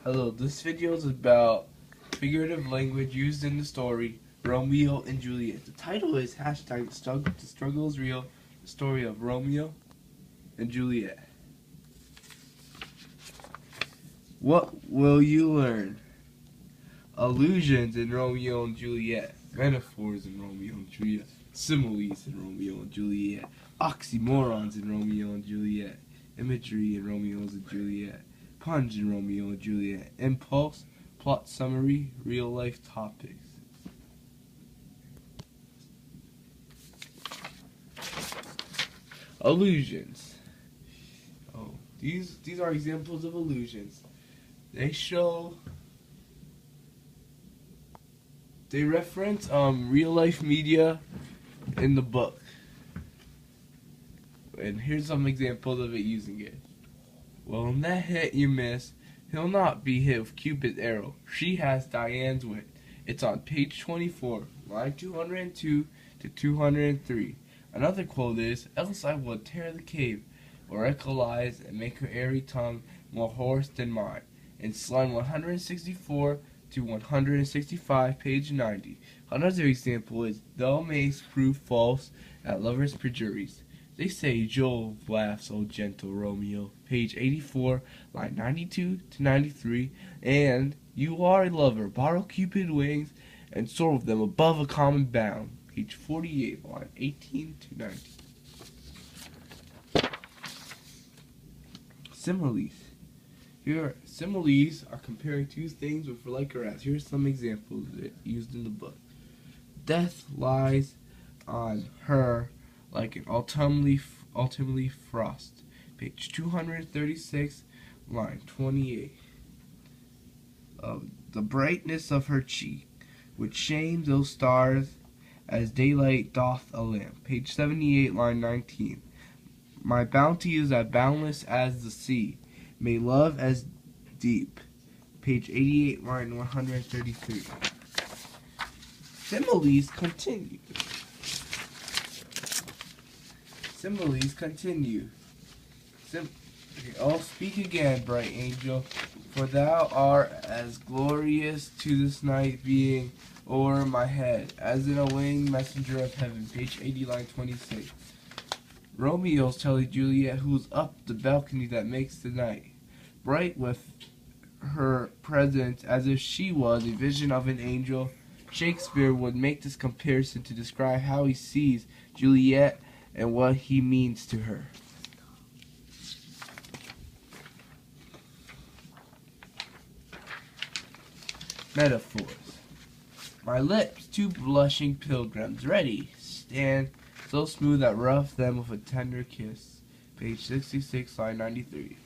Hello, this video is about figurative language used in the story Romeo and Juliet. The title is hashtag The Struggle is Real, the story of Romeo and Juliet. What will you learn? Allusions in Romeo and Juliet, metaphors in Romeo and Juliet, similes in Romeo and Juliet, oxymorons in Romeo and Juliet, imagery in Romeo and Juliet, puns in Romeo and Juliet, impulse, plot summary, real life topics. Allusions. These are examples of allusions. They reference real life media in the book. And here's some examples of it using it. Well, in that hit you miss, he'll not be hit with Cupid's arrow. She has Diane's wit. It's on page 24, line 202 to 203. Another quote is, else I will tear the cave, or echo lies, and make her airy tongue more hoarse than mine. In line 164 to 165, page 90. Another example is, thou mayst prove false at lovers' perjuries. They say Jove laughs, O gentle Romeo, page 84, line 92 to 93, and you are a lover, borrow Cupid's wings, and soar with them above a common bound, page 48, line 18 to 90. Similes. Here, similes are comparing two things with like or as. Here's some examples used in the book. Death lies on her like an autumnally frost. Page 236, line 28. The brightness of her cheek, which shames those stars as daylight doth a lamp. Page 78, line 19. My bounty is as boundless as the sea, may love as deep. Page 88, line 133. Similes continue. Oh, speak again, bright angel, for thou art as glorious to this night being o'er my head, as in a winged messenger of heaven. Page 80, line 26. Romeo's telling Juliet who's up the balcony that makes the night bright with her presence, as if she was a vision of an angel. Shakespeare would make this comparison to describe how he sees Juliet and what he means to her. Metaphors. My lips, two blushing pilgrims, ready, stand so smooth that rough them with a tender kiss. Page 66, line 93.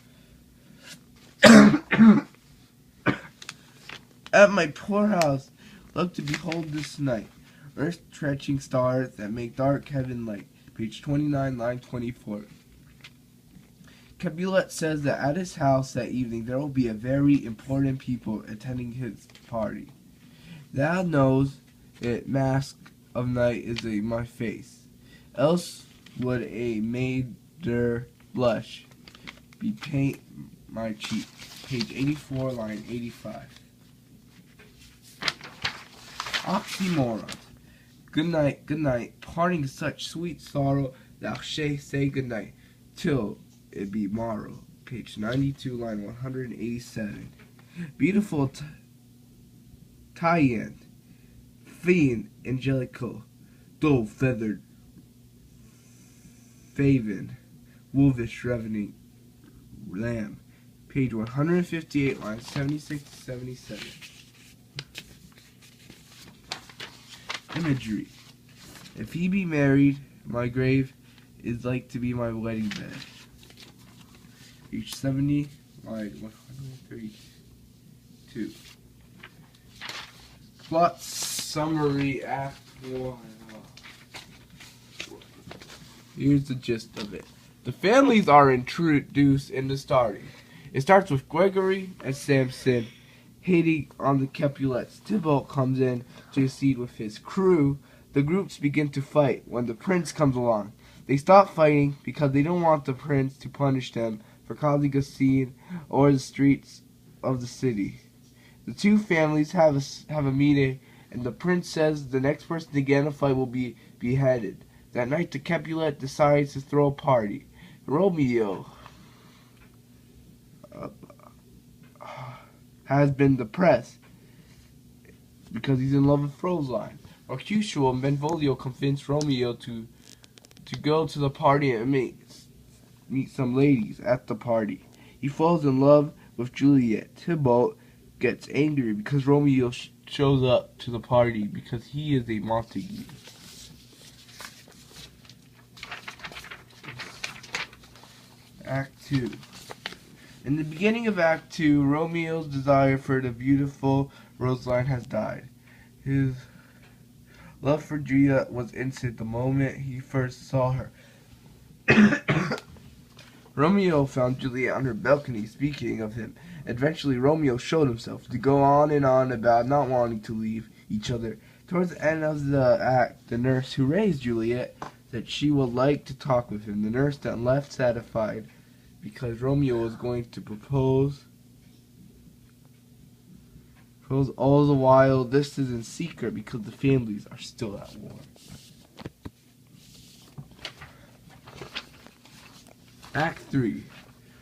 At my poor house, look to behold this night, earth-stretching stars that make dark heaven light. Page 29, line 24. Capulet says that at his house that evening there will be a very important people attending his party. Thou knows it, mask of night is my face, else would a maider blush be paint my cheek. Page 84, line 85. Oxymorons. Good night, parting such sweet sorrow, thou shalt say good night, till it be morrow. Page 92, line 187. Beautiful tie-in, fiend angelical, dove feathered, faven, wolvish revening lamb. Page 158, line 76 to 77. Imagery. If he be married, my grave is like to be my wedding bed. Page 70, line 132. Plot summary, Act 1. Here's the gist of it. The families are introduced in the story. It starts with Gregory and Samson hitting on the Capulets. Tybalt comes in to the scene with his crew. The groups begin to fight when the prince comes along. They stop fighting because they don't want the prince to punish them for causing a scene or the streets of the city. The two families have a meeting, and the prince says the next person to get in a fight will be beheaded. That night, the Capulet decides to throw a party. Romeo has been depressed because he's in love with Froseline. Mercutio and Benvolio convince Romeo to go to the party and meet some ladies at the party. He falls in love with Juliet. Tybalt gets angry because Romeo shows up to the party because he is a Montague. Act 2. In the beginning of Act 2, Romeo's desire for the beautiful Rosaline has died. His love for Juliet was instant the moment he first saw her. Romeo found Juliet on her balcony speaking of him. Eventually, Romeo showed himself to go on and on about not wanting to leave each other. Towards the end of the act, the nurse who raised Juliet said she would like to talk with him. The nurse then left satisfied because Romeo was going to propose. All the while, this is in secret because the families are still at war. Act 3.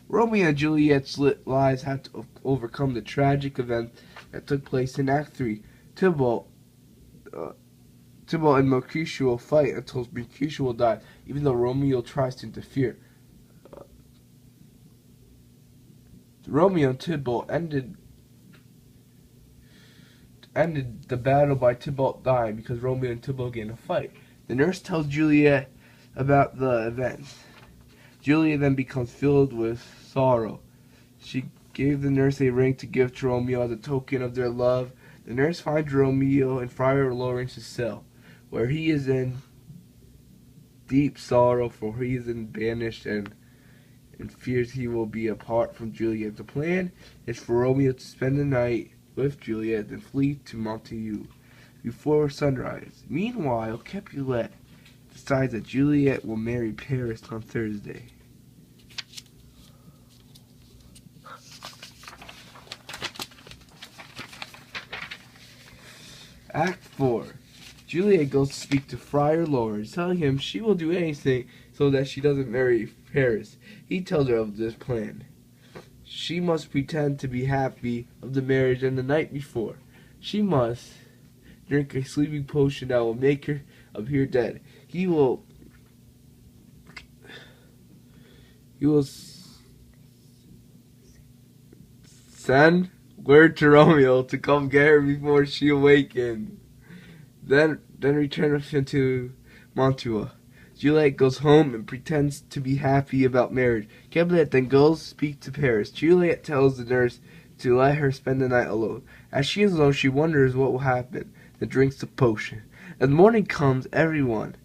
Romeo and Juliet's lives had to overcome the tragic event that took place in Act 3. Tybalt and Mercutio fight until Mercutio dies, even though Romeo tries to interfere. Romeo and Tybalt ended the battle by Tybalt dying because Romeo and Tybalt get in a fight. The nurse tells Juliet about the event. Juliet then becomes filled with sorrow. She gave the nurse a ring to give to Romeo as a token of their love. The nurse finds Romeo in Friar Lawrence's cell, where he is in deep sorrow, for he is banished and fears he will be apart from Juliet. The plan is for Romeo to spend the night with Juliet, then flee to Montague before sunrise. Meanwhile, Capulet decides that Juliet will marry Paris on Thursday. Act 4. Juliet goes to speak to Friar Lawrence, telling him she will do anything so that she doesn't marry Paris. He tells her of this plan. She must pretend to be happy of the marriage, and the night before, she must drink a sleeping potion that will make her appear dead. He will send word to Romeo to come get her before she awakens. Then return with him to Mantua. Juliet goes home and pretends to be happy about marriage. Capulet then goes to speak to Paris. Juliet tells the nurse to let her spend the night alone. As she is alone, she wonders what will happen, then drinks the potion. As morning comes, everyone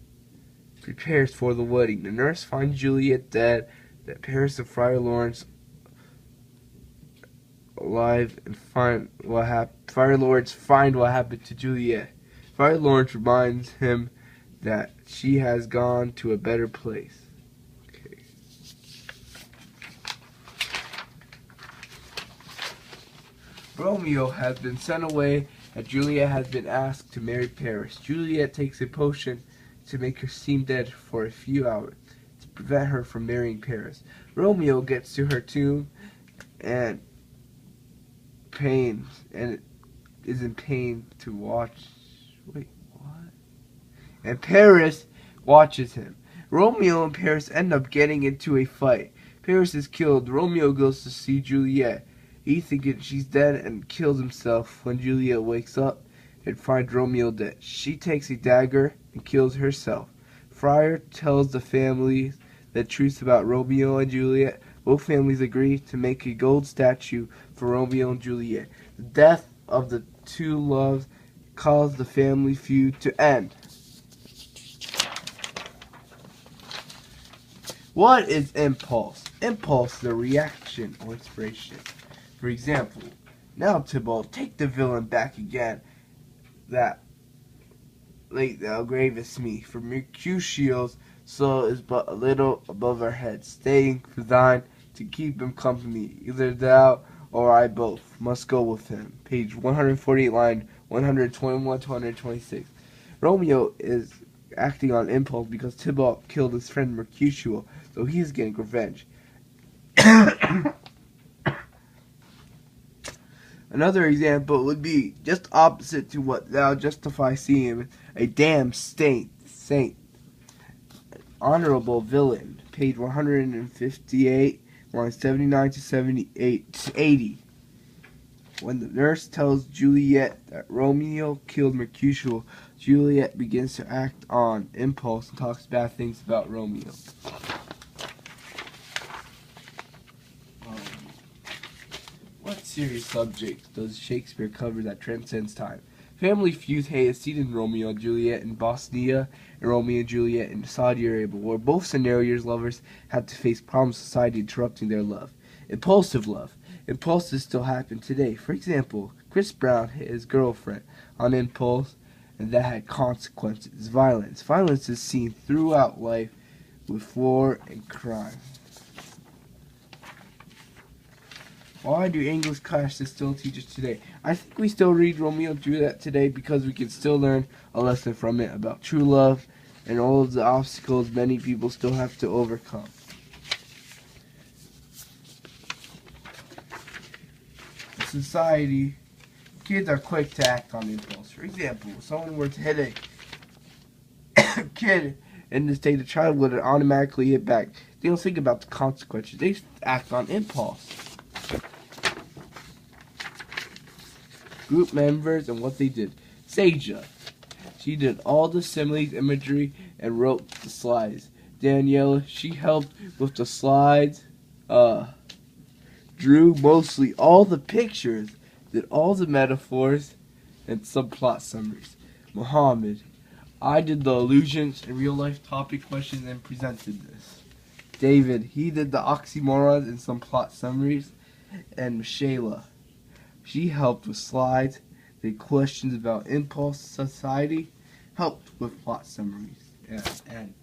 prepares for the wedding. The nurse finds Juliet dead, that Paris and Friar Lawrence alive, and Friar Lawrence find what happened to Juliet. Friar Lawrence reminds him that she has gone to a better place. Okay. Romeo has been sent away, and Juliet has been asked to marry Paris. Juliet takes a potion to make her seem dead for a few hours to prevent her from marrying Paris. Romeo gets to her tomb and is in pain to watch. Wait, what? And Paris watches him. Romeo and Paris end up getting into a fight. Paris is killed. Romeo goes to see Juliet. He thinks she's dead and kills himself when Juliet wakes up and finds Romeo dead. She takes a dagger and kills herself. Friar tells the families the truth about Romeo and Juliet. Both families agree to make a gold statue for Romeo and Juliet. The death of the two loves caused the family feud to end. What is impulse? Impulse is a reaction or inspiration. For example, now Tybalt, take the villain back again. That late thou gravest me, for Mercutio's soul is but a little above our heads, staying for thine to keep him company, either thou or I both. must go with him. Page 148, line 121 to 126. Romeo is acting on impulse because Tybalt killed his friend Mercutio, so he's getting revenge. Another example would be just opposite to what thou justify seeing, a damn saint, honorable villain. Page 158, lines 79 to 80. When the nurse tells Juliet that Romeo killed Mercutio, Juliet begins to act on impulse and talks bad things about Romeo. What serious subject does Shakespeare cover that transcends time? Family feuds anteceded Romeo and Juliet in Bosnia and Romeo and Juliet in Saudi Arabia, where both scenarios lovers had to face problems with society interrupting their love. Impulsive love. Impulses still happen today. For example, Chris Brown hit his girlfriend on impulse, and that had consequences. Violence. Violence is seen throughout life with war and crime. Why do English classes still teach us today? I think we still read Romeo and Juliet today because we can still learn a lesson from it about true love and all of the obstacles many people still have to overcome. In society, kids are quick to act on impulse. For example, if someone were to hit a kid in the state, a child would automatically hit back. They don't think about the consequences. They act on impulse. Group members and what they did. Seja, she did all the similes, imagery, and wrote the slides. Daniela, she helped with the slides. Drew mostly all the pictures, did all the metaphors, and some plot summaries. Muhammad, I did the allusions and real life topic questions and presented this. David, he did the oxymorons and some plot summaries. And Michaela, she helped with slides, did questions about impulse society, helped with plot summaries. And